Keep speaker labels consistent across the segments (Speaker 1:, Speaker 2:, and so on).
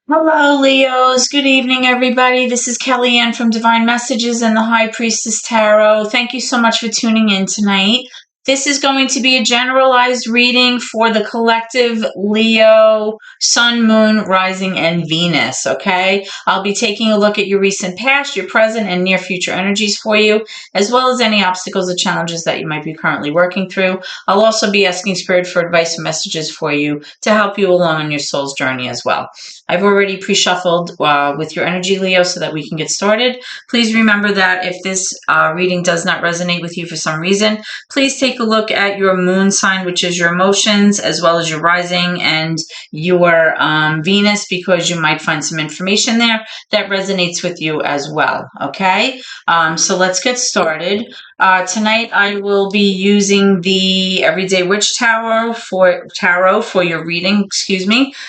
Speaker 1: Hello, Leos. Good evening, everybody. This is Kellyanne from Divine Messages and the High Priestess Tarot. Thank you so much for tuning in tonight. This is going to be a generalized reading for the collective Leo, Sun, Moon, Rising, and Venus, okay? I'll be taking a look at your recent past, your present, and near future energies for you, as well as any obstacles or challenges that you might be currently working through. I'll also be asking Spirit for advice and messages for you to help you along on your soul's journey as well. I've already pre-shuffled with your energy, Leo, so that we can get started. Please remember that if this reading does not resonate with you for some reason, please take a look at your moon sign, which is your emotions, as well as your rising and your Venus, because you might find some information there that resonates with you as well, okay? So let's get started. Tonight I will be using the Everyday Witch Tarot for your reading,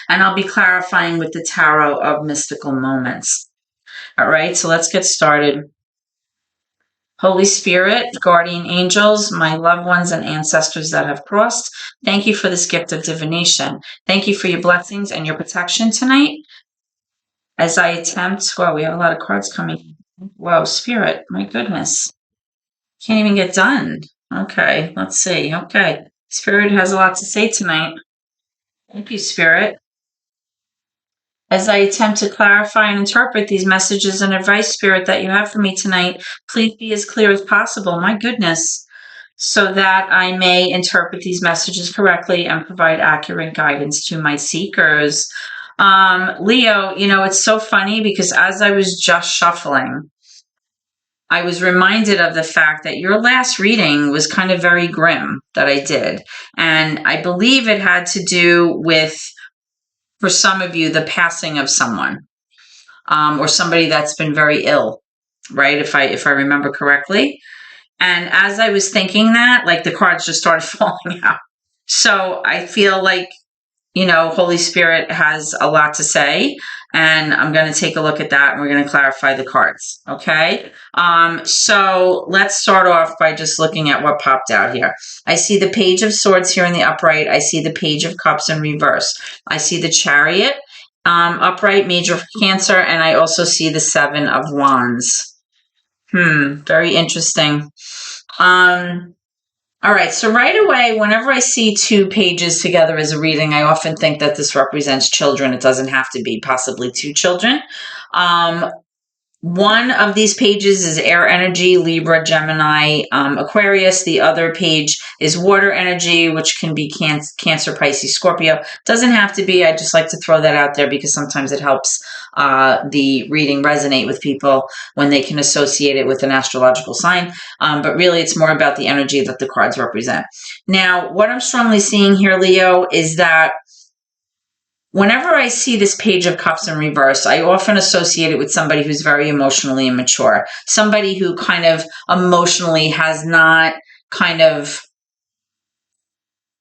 Speaker 1: and I'll be clarifying with the Tarot of Mystical Moments. All right, so let's get started. Holy Spirit, guardian angels, my loved ones and ancestors that have crossed, thank you for this gift of divination. Thank you for your blessings and your protection tonight. As I attempt, well, we have a lot of cards coming. Whoa, Spirit, my goodness. Can't even get done. Okay, let's see. Okay, Spirit has a lot to say tonight. Thank you, Spirit. As I attempt to clarify and interpret these messages and advice, Spirit, that you have for me tonight, please be as clear as possible, my goodness, so that I may interpret these messages correctly and provide accurate guidance to my seekers. Leo, it's so funny because as I was just shuffling, I was reminded of the fact that your last reading was kind of very grim that I did. And I believe it had to do with, for some of you, the passing of someone, or somebody that's been very ill, right? If I remember correctly. And as I was thinking that, like the cards just started falling out. So I feel like, Holy Spirit has a lot to say, and I'm going to take a look at that and we're going to clarify the cards. Okay. So let's start off by just looking at what popped out here. I see the Page of Swords here in the upright. I see the Page of Cups in reverse. I see the Chariot, upright, major Cancer, and I also see the Seven of Wands. Very interesting. All right, so right away, whenever I see two pages together as a reading, I often think that this represents children. It doesn't have to be, possibly two children. One of these pages is air energy, Libra, Gemini, Aquarius. The other page is water energy, which can be Cancer, Pisces, Scorpio. Doesn't have to be. I just like to throw that out there because sometimes it helps the reading resonate with people when they can associate it with an astrological sign. But really, it's more about the energy that the cards represent. Now, what I'm strongly seeing here, Leo, is that whenever I see this Page of Cups in reverse, I often associate it with somebody who's very emotionally immature, somebody who kind of emotionally has not kind of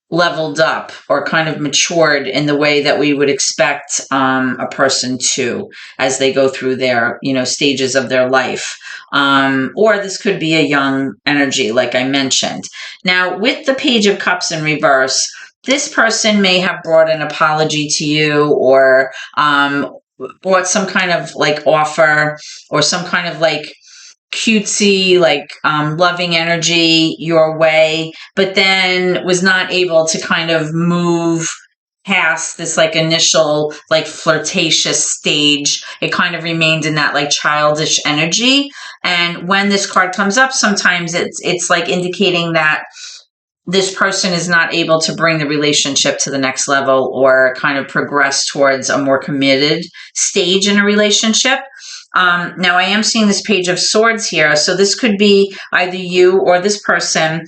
Speaker 1: leveled up or kind of matured in the way that we would expect a person to as they go through their, stages of their life. Or this could be a young energy, like I mentioned. Now, with the Page of Cups in reverse, this person may have brought an apology to you or brought some kind of like offer or some kind of like cutesy, like loving energy your way, but then was not able to kind of move past this like initial like flirtatious stage. It kind of remained in that like childish energy. And when this card comes up, sometimes it's like indicating that this person is not able to bring the relationship to the next level or kind of progress towards a more committed stage in a relationship. Now, I am seeing this Page of Swords here, so this could be either you or this person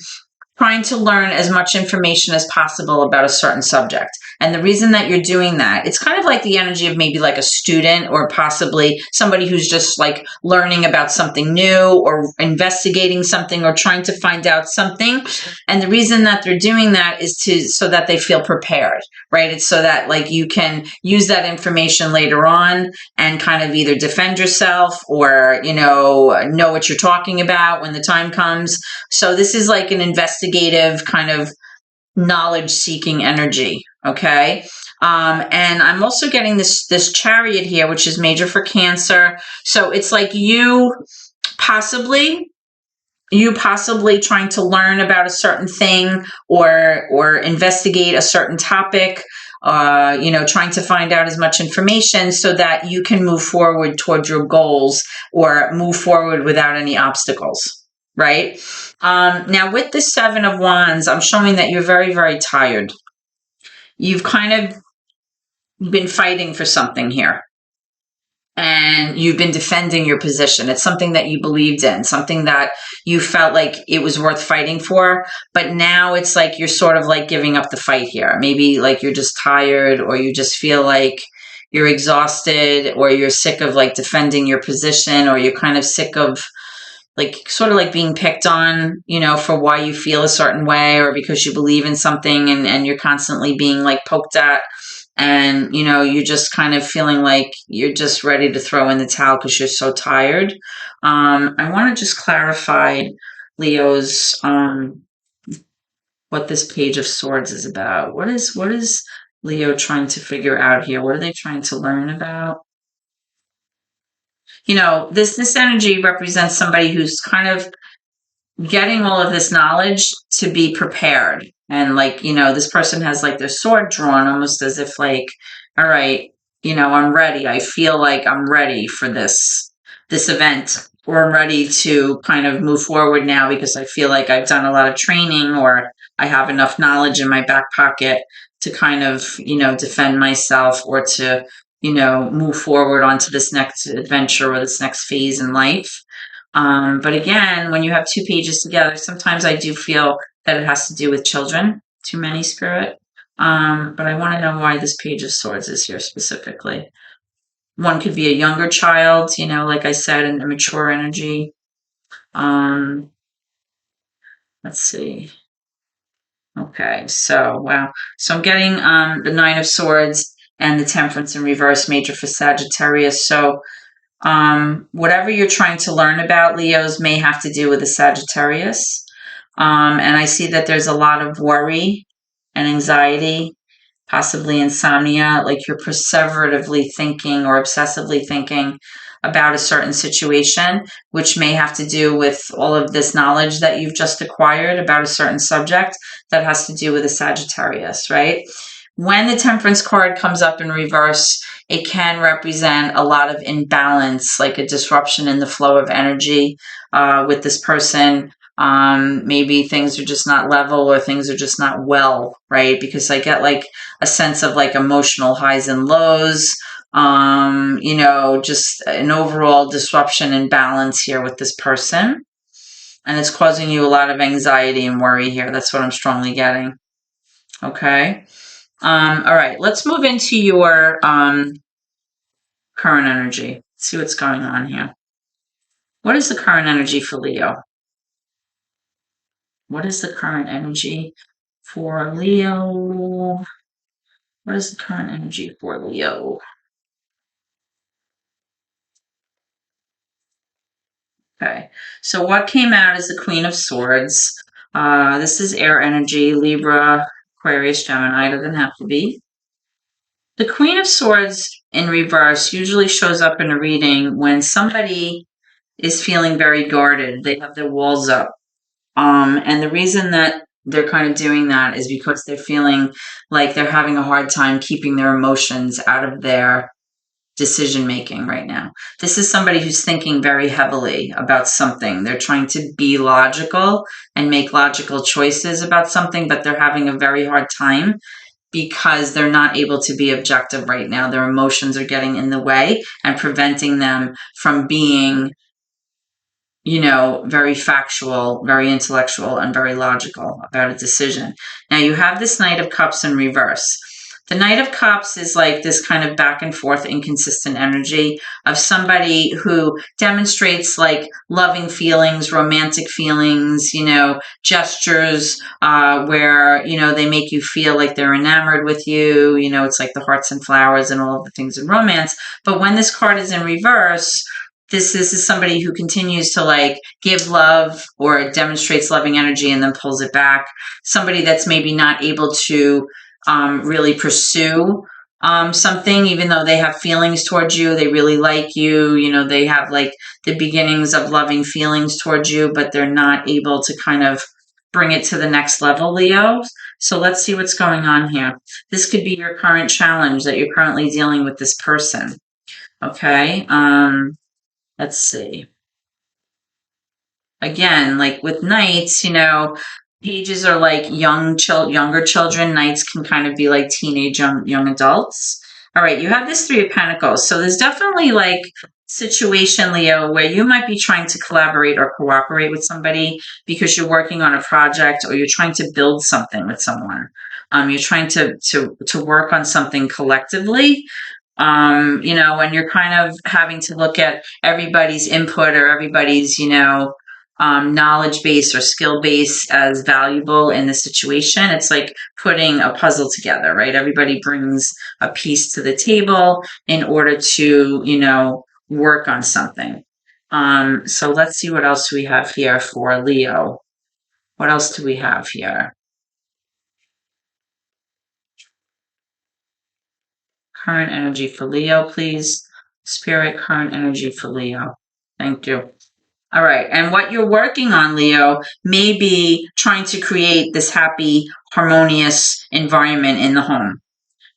Speaker 1: trying to learn as much information as possible about a certain subject. And the reason that you're doing that, it's kind of like the energy of maybe like a student or possibly somebody who's just like learning about something new or investigating something or trying to find out something. And the reason that they're doing that is so that they feel prepared, right? It's so that like you can use that information later on and kind of either defend yourself or, know what you're talking about when the time comes. So this is like an investigative kind of knowledge-seeking energy, okay? And I'm also getting this Chariot here, which is major for Cancer. So it's like you possibly trying to learn about a certain thing or investigate a certain topic, trying to find out as much information so that you can move forward toward your goals or move forward without any obstacles, right? Now with the Seven of Wands, I'm showing that you're very, very tired. You've kind of been fighting for something here. And you've been defending your position. It's something that you believed in, something that you felt like it was worth fighting for. But now it's like you're sort of like giving up the fight here. Maybe like you're just tired, or you just feel like you're exhausted, or you're sick of like defending your position, or you're kind of sick of like sort of like being picked on, for why you feel a certain way, or because you believe in something, and you're constantly being like poked at. And, you're just kind of feeling like you're just ready to throw in the towel because you're so tired. I want to just clarify, Leo's, what this Page of Swords is about. What is Leo trying to figure out here? What are they trying to learn about? This energy represents somebody who's kind of getting all of this knowledge to be prepared. And like, this person has like their sword drawn almost as if like, all right, I'm ready. I feel like I'm ready for this event, or I'm ready to kind of move forward now because I feel like I've done a lot of training, or I have enough knowledge in my back pocket to kind of, defend myself, or to, move forward onto this next adventure or this next phase in life. But again, when you have two pages together, sometimes I do feel that it has to do with children, too many, Spirit. But I want to know why this Page of Swords is here specifically. One could be a younger child, like I said, in the mature energy. Let's see. Okay, so, wow. So I'm getting the Nine of Swords and the Temperance in reverse, major for Sagittarius. So whatever you're trying to learn about, Leos, may have to do with the Sagittarius. And I see that there's a lot of worry and anxiety, possibly insomnia, like you're perseveratively thinking or obsessively thinking about a certain situation, which may have to do with all of this knowledge that you've just acquired about a certain subject that has to do with the Sagittarius, right? When the Temperance card comes up in reverse, it can represent a lot of imbalance, like a disruption in the flow of energy with this person. Maybe things are just not level, or things are just not well, right? Because I get like a sense of like emotional highs and lows, just an overall disruption and balance here with this person. And it's causing you a lot of anxiety and worry here. That's what I'm strongly getting. Okay. All right, let's move into your current energy. See what's going on here. What is the current energy for Leo? What is the current energy for Leo? What is the current energy for Leo? Okay, so what came out is the Queen of Swords. This is air energy, Libra, Aquarius, Gemini, doesn't have to be. The Queen of Swords in reverse usually shows up in a reading when somebody is feeling very guarded. They have their walls up. And the reason that they're kind of doing that is because they're feeling like they're having a hard time keeping their emotions out of their decision making right now. This is somebody who's thinking very heavily about something. They're trying to be logical and make logical choices about something, but they're having a very hard time because they're not able to be objective right now. Their emotions are getting in the way and preventing them from being, very factual, very intellectual, and very logical about a decision. Now you have this Knight of Cups in reverse. The Knight of Cups is like this kind of back and forth inconsistent energy of somebody who demonstrates like loving feelings, romantic feelings, gestures where, they make you feel like they're enamored with you. It's like the hearts and flowers and all of the things in romance. But when this card is in reverse, this is somebody who continues to like give love or demonstrates loving energy and then pulls it back. Somebody that's maybe not able to really pursue something, even though they have feelings towards you. They really like you. You know, they have like the beginnings of loving feelings towards you, but they're not able to kind of bring it to the next level, Leo. So let's see what's going on here. This could be your current challenge that you're currently dealing with this person. Okay. Let's see. Again, like with knights, you know, pages are like younger children. Knights can kind of be like teenage young adults. All right, you have this Three of Pentacles. So there's definitely like situation, Leo, where you might be trying to collaborate or cooperate with somebody because you're working on a project or you're trying to build something with someone. You're trying to work on something collectively. You know, when you're kind of having to look at everybody's input or everybody's, you know, knowledge base or skill base as valuable in the situation. It's like putting a puzzle together, right? Everybody brings a piece to the table in order to, you know, work on something. So let's see what else we have here for Leo. What else do we have here? Current energy for Leo, please. Spirit, current energy for Leo. Thank you. All right. And what you're working on, Leo, may be trying to create this happy, harmonious environment in the home,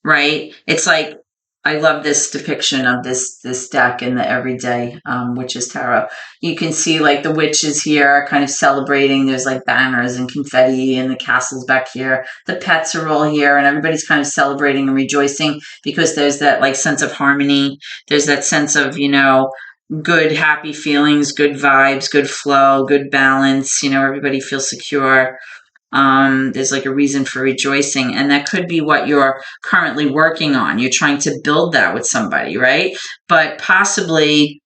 Speaker 1: right? It's like, I love this depiction of this deck in the Everyday Witches Tarot. You can see like the witches here kind of celebrating. There's like banners and confetti and the castles back here. The pets are all here and everybody's kind of celebrating and rejoicing because there's that like sense of harmony. There's that sense of, you know, good, happy feelings, good vibes, good flow, good balance. You know, everybody feels secure. There's like a reason for rejoicing, and that could be what you're currently working on. You're trying to build that with somebody, right? But possibly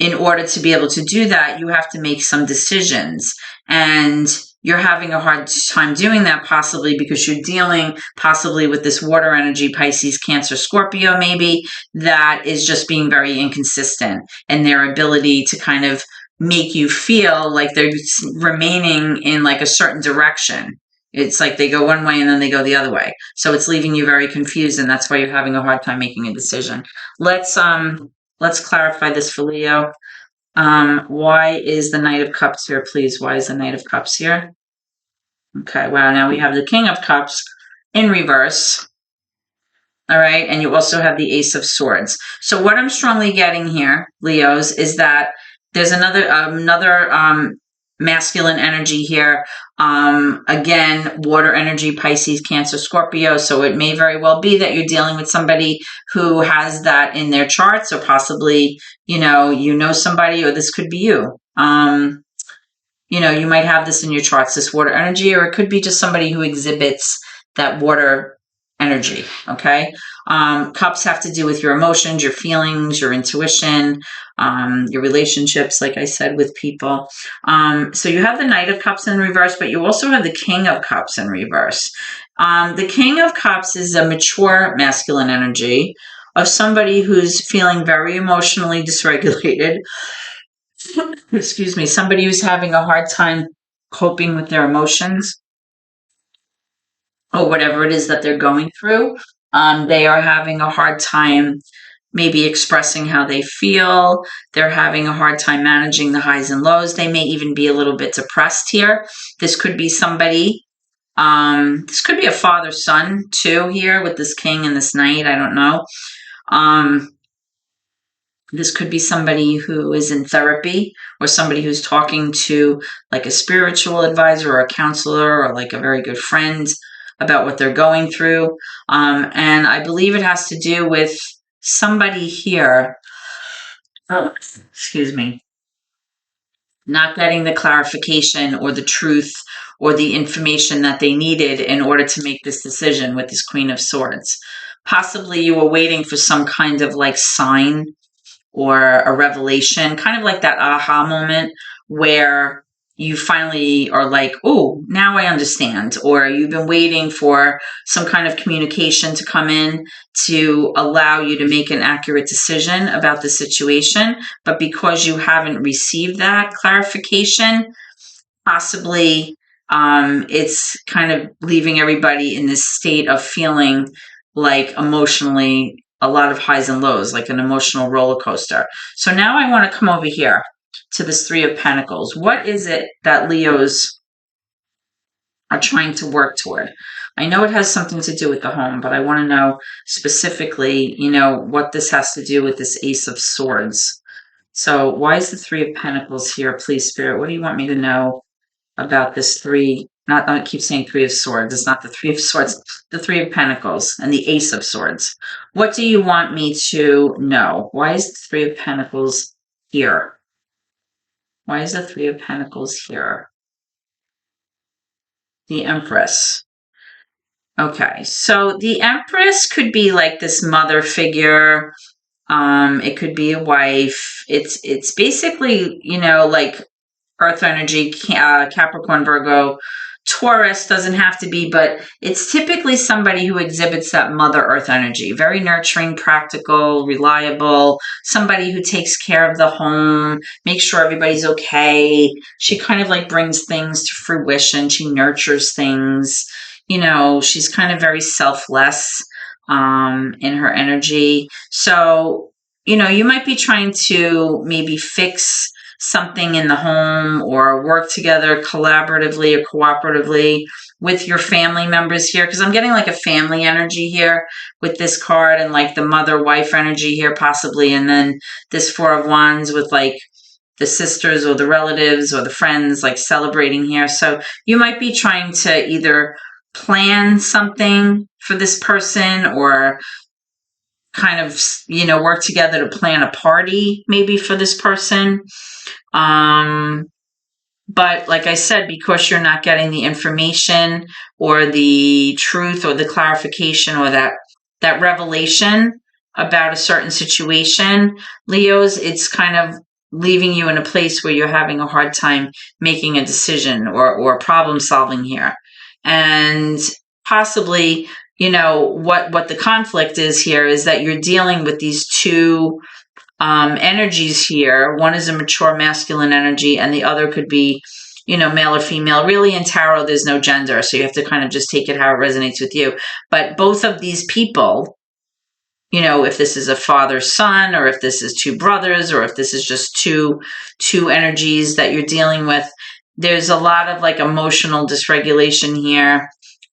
Speaker 1: in order to be able to do that, you have to make some decisions. And you're having a hard time doing that, possibly because you're dealing possibly with this water energy, Pisces, Cancer, Scorpio, maybe, that is just being very inconsistent in their ability to kind of make you feel like they're remaining in like a certain direction. It's like they go one way and then they go the other way. So it's leaving you very confused, and that's why you're having a hard time making a decision. Let's clarify this for Leo. Why is the Knight of Cups here, please? Why is the Knight of Cups here? Okay, well, now we have the King of Cups in reverse. All right, and you also have the Ace of Swords. So what I'm strongly getting here, Leos, is that there's another masculine energy here. Again, water energy, Pisces, Cancer, Scorpio. So it may very well be that you're dealing with somebody who has that in their charts, or possibly, you know somebody, or this could be you. You know, you might have this in your charts, this water energy, or it could be just somebody who exhibits that water energy. Okay. Cups have to do with your emotions, your feelings, your intuition, your relationships, like I said, with people. So you have the Knight of Cups in reverse, but you also have the King of Cups in reverse. The King of Cups is a mature masculine energy of somebody who's feeling very emotionally dysregulated. Excuse me, somebody who's having a hard time coping with their emotions or whatever it is that they're going through. They are having a hard time maybe expressing how they feel. They're having a hard time managing the highs and lows. They may even be a little bit depressed here. This could be somebody, this could be a father-son too here with this king and this knight. I don't know. This could be somebody who is in therapy, or somebody who's talking to like a spiritual advisor or a counselor or like a very good friend about what they're going through. And I believe it has to do with somebody here, excuse me, not getting the clarification or the truth or the information that they needed in order to make this decision with this Queen of Swords. Possibly you were waiting for some kind of like sign or a revelation, kind of like that aha moment where you finally are like, oh, now I understand. Or you've been waiting for some kind of communication to come in to allow you to make an accurate decision about the situation. But because you haven't received that clarification, possibly it's kind of leaving everybody in this state of feeling like emotionally a lot of highs and lows, like an emotional roller coaster. So now I want to come over here to this Three of Pentacles. What is it that Leos are trying to work toward? I know it has something to do with the home, but I want to know specifically, what this has to do with this Ace of Swords. So why is the Three of Pentacles here, please, Spirit? What do you want me to know about this three? Not, I keep saying Three of Swords. It's not the Three of Swords, the Three of Pentacles and the Ace of Swords. What do you want me to know? Why is the Three of Pentacles here? Why is the Three of Pentacles here? The Empress. Okay, so the Empress could be like this mother figure. It could be a wife. It's basically, like Earth energy, Capricorn, Virgo, Taurus doesn't have to be, but it's typically somebody who exhibits that Mother Earth energy. Very nurturing, practical, reliable, somebody who takes care of the home, makes sure everybody's okay. She kind of like brings things to fruition. She nurtures things. She's kind of very selfless in her energy. So, you might be trying to maybe fix something in the home or work together collaboratively or cooperatively with your family members here, because I'm getting like a family energy here with this card, and like the mother wife energy here possibly, and then this Four of Wands with like the sisters or the relatives or the friends like celebrating here. So you might be trying to either plan something for this person or kind of, work together to plan a party maybe for this person. But like I said, because you're not getting the information or the truth or the clarification or that revelation about a certain situation, Leos, it's kind of leaving you in a place where you're having a hard time making a decision or problem solving here. And possibly, what the conflict is here is that you're dealing with these two energies here. One is a mature masculine energy, and the other could be, male or female. Really, in tarot, there's no gender, so you have to kind of just take it how it resonates with you. But both of these people, if this is a father-son, or if this is two brothers, or if this is just two energies that you're dealing with, there's a lot of like emotional dysregulation here.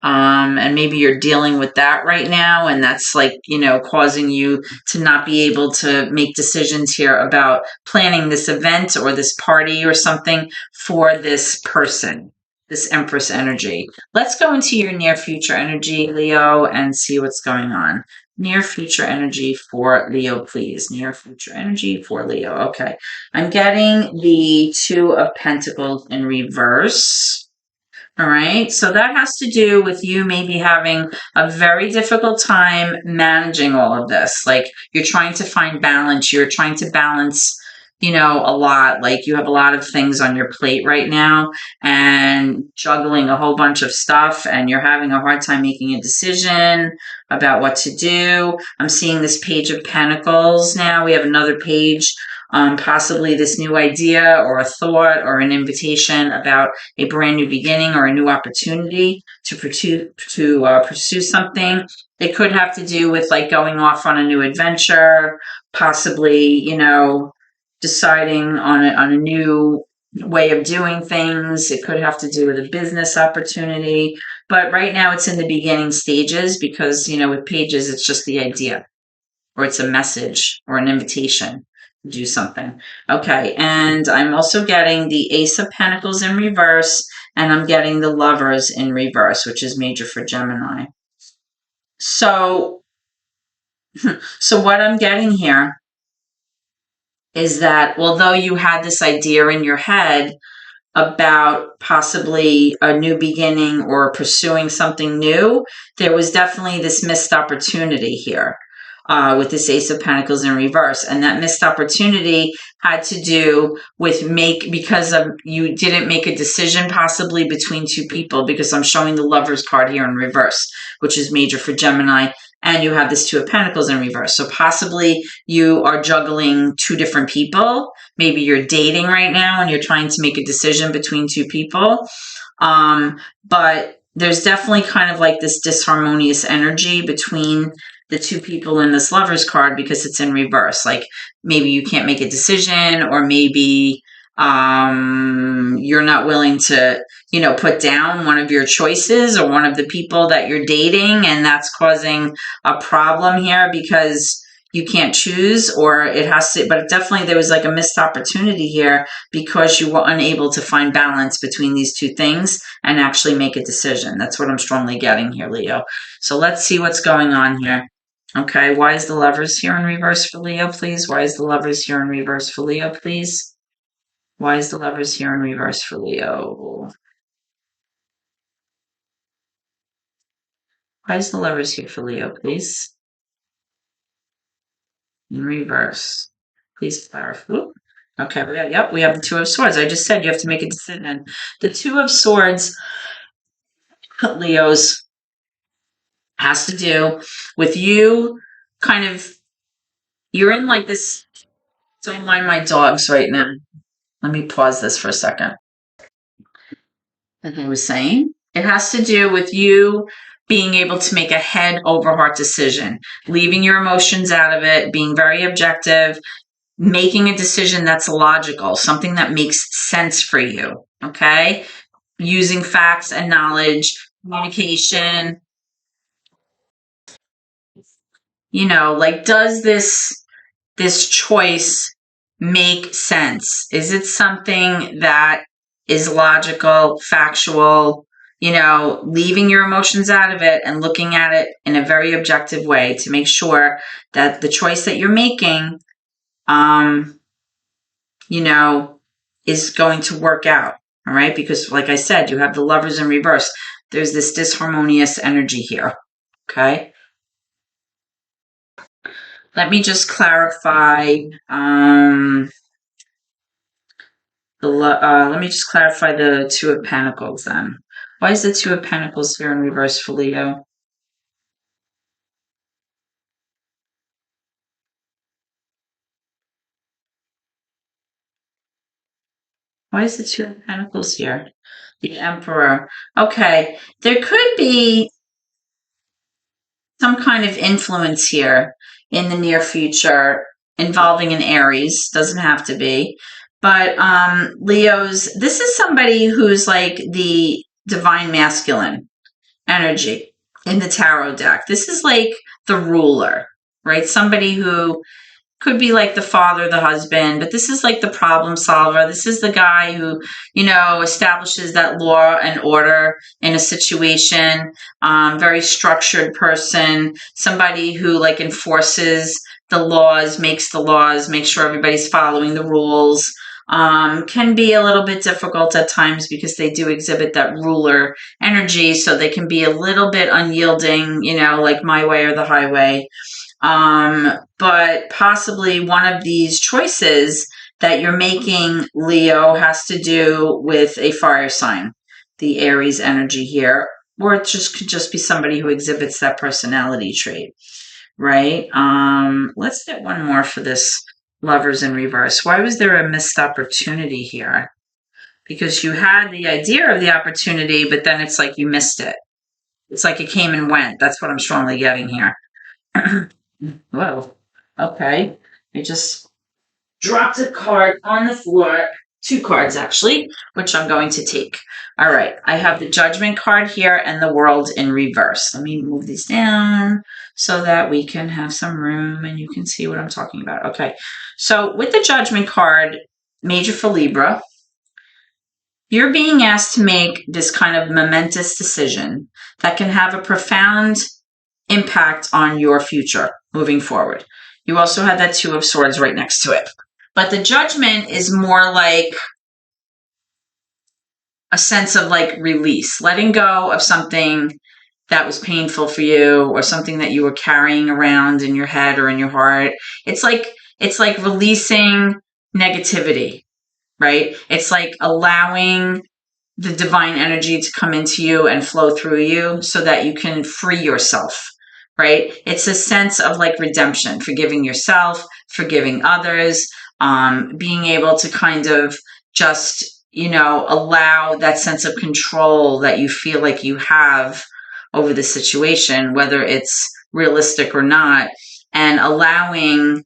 Speaker 1: And maybe you're dealing with that right now, and that's like, causing you to not be able to make decisions here about planning this event or this party or something for this person, this Empress energy. Let's go into your near future energy, Leo, and see what's going on. Near future energy for Leo, please. Near future energy for Leo. Okay. I'm getting the Two of Pentacles in reverse. All right. So that has to do with you maybe having a very difficult time managing all of this. Like you're trying to find balance. You're trying to balance, a lot. Like you have a lot of things on your plate right now and juggling a whole bunch of stuff, and you're having a hard time making a decision about what to do. I'm seeing this Page of Pentacles now. We have another page. Possibly this new idea or a thought or an invitation about a brand new beginning or a new opportunity to pursue something. It could have to do with like going off on a new adventure, possibly, deciding on a new way of doing things. It could have to do with a business opportunity, but right now it's in the beginning stages because, with pages, it's just the idea or it's a message or an invitation. Do something. Okay, and I'm also getting the Ace of Pentacles in reverse, and I'm getting the Lovers in reverse, which is major for Gemini. So what I'm getting here is that although you had this idea in your head about possibly a new beginning or pursuing something new, there was definitely this missed opportunity here. With this Ace of Pentacles in reverse. And that missed opportunity had to do with because you didn't make a decision possibly between two people, because I'm showing the Lovers card here in reverse, which is major for Gemini. And you have this Two of Pentacles in reverse. So possibly you are juggling two different people. Maybe you're dating right now and you're trying to make a decision between two people. But there's definitely kind of like this disharmonious energy between the two people in this Lovers card because it's in reverse. Like maybe you can't make a decision, or maybe you're not willing to, put down one of your choices or one of the people that you're dating, and that's causing a problem here because you can't choose, or it has to, but definitely there was like a missed opportunity here because you were unable to find balance between these two things and actually make a decision. That's what I'm strongly getting here, Leo. So let's see what's going on here. Okay, why is the Lovers here in reverse for Leo, please? Why is the Lovers here in reverse for Leo, please? Why is the Lovers here in reverse for Leo? Why is the Lovers here for Leo, please? In reverse. Please clarify. Okay, we have the Two of Swords. I just said you have to make a decision. The Two of Swords, Leos, has to do with you kind of, you're in like this, don't mind my dogs right now. Let me pause this for a second. As I was saying, it has to do with you being able to make a head over heart decision, leaving your emotions out of it, being very objective, making a decision that's logical, something that makes sense for you, okay? Using facts and knowledge, communication, like, does this choice make sense? Is it something that is logical, factual, leaving your emotions out of it and looking at it in a very objective way to make sure that the choice that you're making, is going to work out. All right. Because like I said, you have the Lovers in reverse. There's this disharmonious energy here. Okay. Let me just clarify. Let me just clarify the Two of Pentacles then. Why is the Two of Pentacles here in reverse for Leo? Why is the Two of Pentacles here? The Emperor. Okay. There could be some kind of influence here in the near future involving an Aries. Doesn't have to be. But Leos, this is somebody who's like the divine masculine energy in the tarot deck. This is like the ruler, right? Somebody who could be like the father, the husband, but this is like the problem solver. This is the guy who, establishes that law and order in a situation. Very structured person, somebody who like enforces the laws, makes sure everybody's following the rules. Can be a little bit difficult at times because they do exhibit that ruler energy. So they can be a little bit unyielding, like my way or the highway. But possibly one of these choices that you're making, Leo, has to do with a fire sign, the Aries energy here, or it could just be somebody who exhibits that personality trait, right? Let's get one more for this Lovers in reverse. Why was there a missed opportunity here? Because you had the idea of the opportunity, but then it's like you missed it. It's like it came and went. That's what I'm strongly getting here. Whoa. Okay. I just dropped a card on the floor. 2 cards, actually, which I'm going to take. All right. I have the Judgment card here and the World in reverse. Let me move these down so that we can have some room and you can see what I'm talking about. Okay. So with the Judgment card, major for Libra, you're being asked to make this kind of momentous decision that can have a profound impact on your future moving forward. You also had that Two of Swords right next to it. But the Judgment is more like a sense of like release, letting go of something that was painful for you or something that you were carrying around in your head or in your heart. It's like releasing negativity, right? It's like allowing the divine energy to come into you and flow through you so that you can free yourself, right? It's a sense of like redemption, forgiving yourself, forgiving others, being able to kind of just, allow that sense of control that you feel like you have over the situation, whether it's realistic or not, and allowing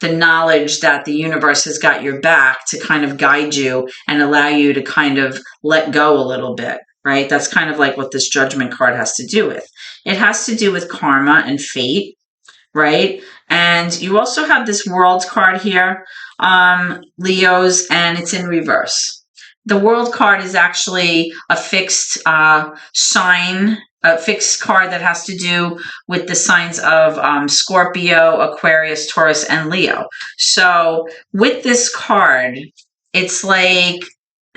Speaker 1: the knowledge that the universe has got your back to kind of guide you and allow you to kind of let go a little bit, right? That's kind of like what this judgment card has to do with. It has to do with karma and fate, right? And you also have this world card here, Leos, and it's in reverse. The world card is actually a fixed sign, a fixed card that has to do with the signs of Scorpio, Aquarius, Taurus, and Leo. So with this card, it's like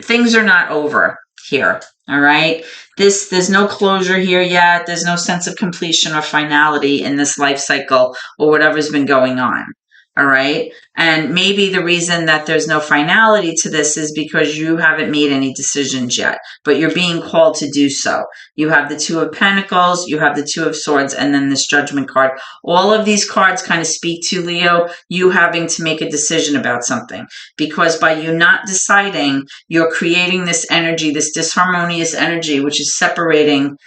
Speaker 1: things are not over here. All right. There's no closure here yet. There's no sense of completion or finality in this life cycle or whatever's been going on. All right. And maybe the reason that there's no finality to this is because you haven't made any decisions yet, but you're being called to do so. You have the Two of Pentacles, you have the Two of Swords, and then this Judgment card. All of these cards kind of speak to, Leo, you having to make a decision about something, because by you not deciding, you're creating this energy, this disharmonious energy, which is separating,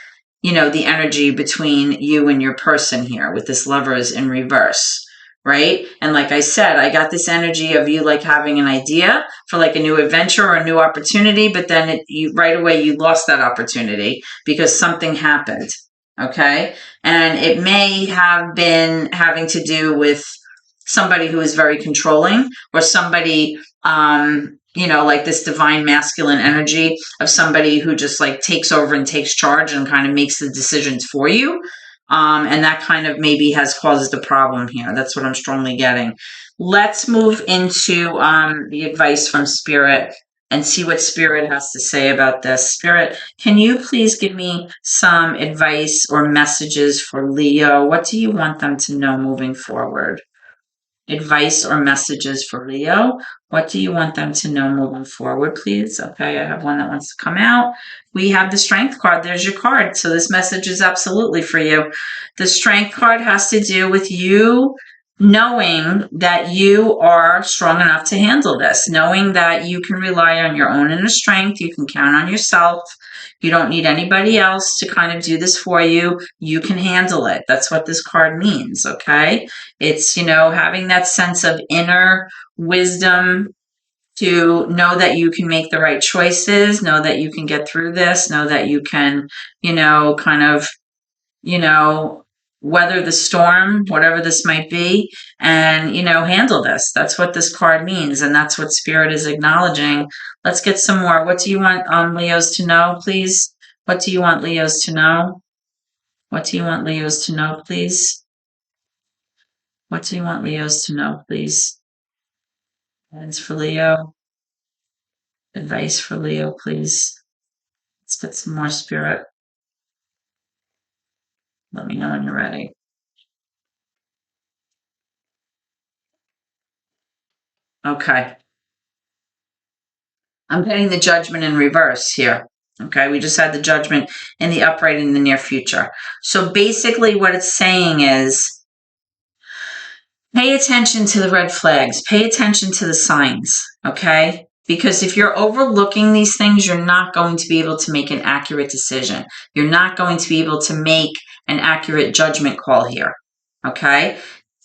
Speaker 1: the energy between you and your person here with this Lovers in reverse. Right? And like I said, I got this energy of you like having an idea for like a new adventure or a new opportunity, but then right away you lost that opportunity because something happened. Okay? And it may have been having to do with somebody who is very controlling, or somebody, like this divine masculine energy of somebody who just like takes over and takes charge and kind of makes the decisions for you. And that kind of maybe has caused a problem here. That's what I'm strongly getting. Let's move into the advice from Spirit and see what Spirit has to say about this. Spirit, can you please give me some advice or messages for Leo? What do you want them to know moving forward? Advice or messages for Leo. What do you want them to know moving forward, please? Okay, I have one that wants to come out. We have the Strength card. There's your card. So this message is absolutely for you. The Strength card has to do with you knowing that you are strong enough to handle this, knowing that you can rely on your own inner strength. You can count on yourself. You don't need anybody else to kind of do this for you. You can handle it. That's what this card means, okay? It's, having that sense of inner wisdom to know that you can make the right choices, know that you can get through this, know that you can, kind of, weather the storm, whatever this might be, and, handle this. That's what this card means, and that's what Spirit is acknowledging. Let's get some more. What do you want Leos to know, please? What do you want Leos to know? What do you want Leos to know, please? What do you want Leos to know, please? Guidance for Leo. Advice for Leo, please. Let's get some more, Spirit. Let me know when you're ready. Okay. I'm getting the Judgment in reverse here. Okay, we just had the Judgment in the upright in the near future. So basically what it's saying is, pay attention to the red flags. Pay attention to the signs, okay? Because if you're overlooking these things, you're not going to be able to make an accurate decision. You're not going to be able to make an accurate judgment call here, okay?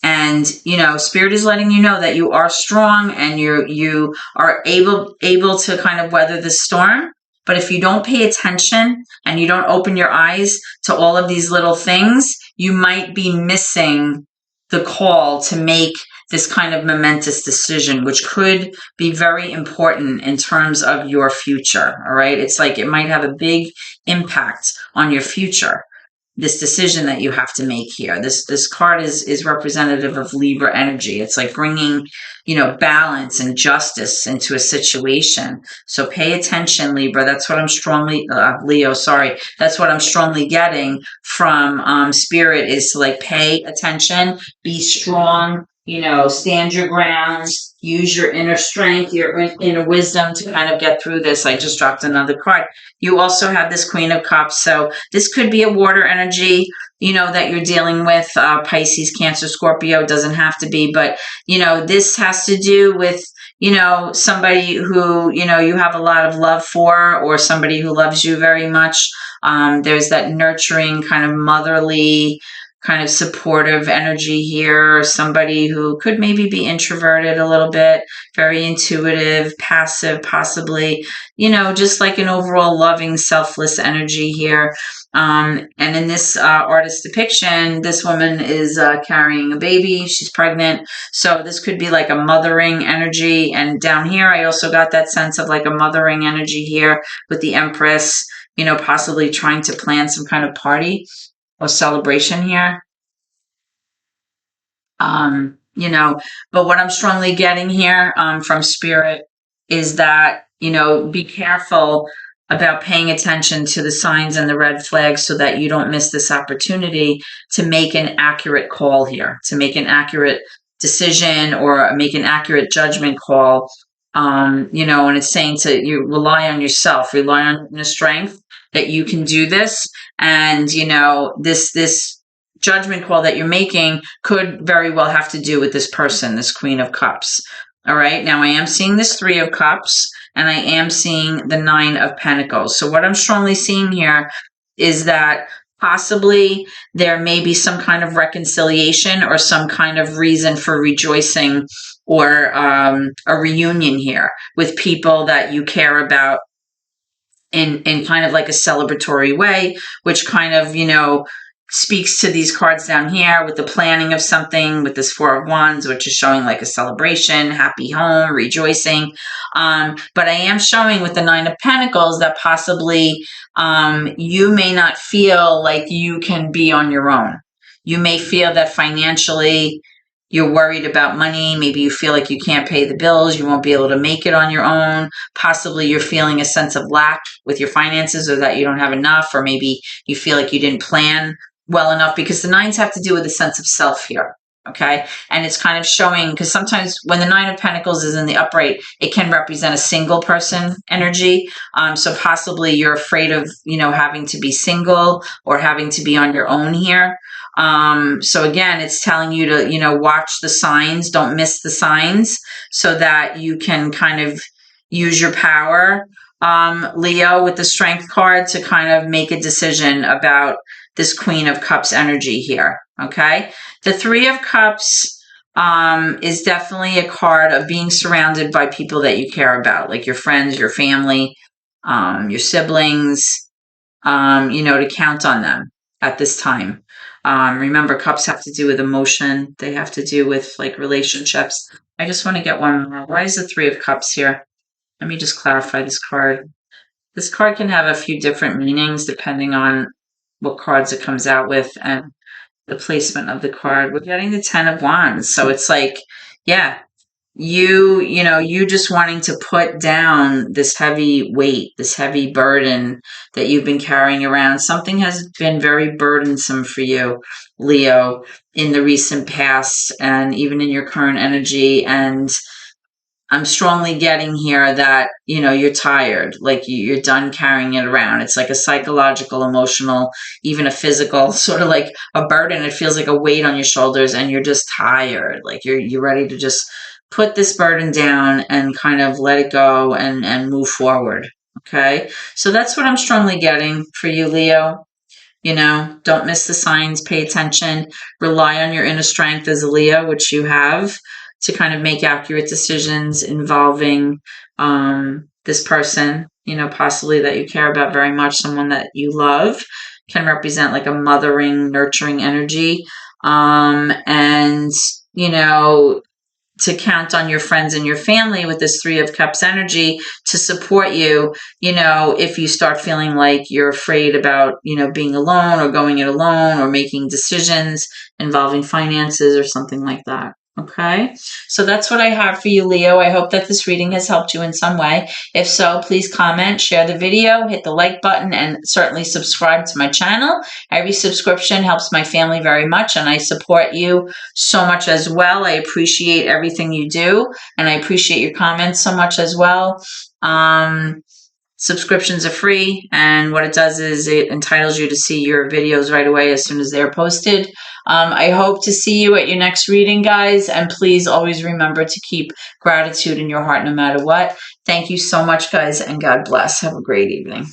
Speaker 1: And, Spirit is letting you know that you are strong and you are able to kind of weather the storm. But if you don't pay attention and you don't open your eyes to all of these little things, you might be missing the call to make this kind of momentous decision, which could be very important in terms of your future. All right. It's like it might have a big impact on your future, this decision that you have to make here. This card is representative of Libra energy. It's like bringing, balance and justice into a situation. So pay attention, Libra. That's what I'm strongly, Leo, sorry. That's what I'm strongly getting from Spirit, is to like pay attention, be strong, stand your ground, use your inner strength, your inner wisdom to kind of get through this. I just dropped another card. You also have this Queen of Cups. So this could be a water energy, that you're dealing with, Pisces, Cancer, Scorpio. It doesn't have to be, but, this has to do with, somebody who, you have a lot of love for, or somebody who loves you very much. There's that nurturing kind of motherly, kind of supportive energy here. Somebody who could maybe be introverted a little bit, very intuitive, passive, possibly, just like an overall loving, selfless energy here. And in this artist depiction, this woman is carrying a baby. She's pregnant. So this could be like a mothering energy. And down here, I also got that sense of like a mothering energy here with the Empress, possibly trying to plan some kind of party or celebration here. But what I'm strongly getting here from Spirit is that, be careful about paying attention to the signs and the red flags so that you don't miss this opportunity to make an accurate call here, to make an accurate decision or make an accurate judgment call. And it's saying to you, rely on yourself, rely on the strength that you can do this. And, this judgment call that you're making could very well have to do with this person, this Queen of Cups. All right. Now I am seeing this Three of Cups and I am seeing the Nine of Pentacles. So what I'm strongly seeing here is that possibly there may be some kind of reconciliation or some kind of reason for rejoicing or a reunion here with people that you care about in kind of like a celebratory way, which kind of, speaks to these cards down here with the planning of something with this Four of Wands, which is showing like a celebration, happy home, rejoicing. But I am showing with the Nine of Pentacles that possibly you may not feel like you can be on your own. You may feel that financially you're worried about money. Maybe you feel like you can't pay the bills. You won't be able to make it on your own. Possibly you're feeling a sense of lack with your finances, or that you don't have enough, or maybe you feel like you didn't plan well enough, because the nines have to do with a sense of self here. Okay. And it's kind of showing, because sometimes when the Nine of Pentacles is in the upright, it can represent a single person energy. So possibly you're afraid of, having to be single or having to be on your own here. So again, it's telling you to, watch the signs, don't miss the signs, so that you can kind of use your power, Leo, with the Strength card to kind of make a decision about this Queen of Cups energy here. Okay. The Three of Cups is definitely a card of being surrounded by people that you care about, like your friends, your family, your siblings, to count on them at this time. Remember, cups have to do with emotion. They have to do with like relationships. I just want to get one more. Why is the Three of Cups here? Let me just clarify this card. This card can have a few different meanings depending on what cards it comes out with and the placement of the card. We're getting the Ten of Wands. So it's like, yeah, you just wanting to put down this heavy weight, this heavy burden that you've been carrying around. Something has been very burdensome for you, Leo, in the recent past and even in your current energy. And I'm strongly getting here that, you're tired, like you're done carrying it around. It's like a psychological, emotional, even a physical sort of like a burden. It feels like a weight on your shoulders and you're just tired. Like you're ready to just put this burden down and kind of let it go and move forward. Okay. So that's what I'm strongly getting for you, Leo. Don't miss the signs, pay attention, rely on your inner strength as a Leo, which you have, to kind of make accurate decisions involving this person, possibly that you care about very much, someone that you love. Can represent like a mothering, nurturing energy. And, to count on your friends and your family with this Three of Cups energy to support you, if you start feeling like you're afraid about, being alone or going it alone or making decisions involving finances or something like that. Okay, so that's what I have for you, Leo. I hope that this reading has helped you in some way. If so, please comment, share the video, hit the like button, and certainly subscribe to my channel. Every subscription helps my family very much, and I support you so much as well. I appreciate everything you do, and I appreciate your comments so much as well. Subscriptions are free, and what it does is it entitles you to see your videos right away as soon as they're posted. I hope to see you at your next reading, guys, and please always remember to keep gratitude in your heart no matter what. Thank you so much, guys, and God bless. Have a great evening.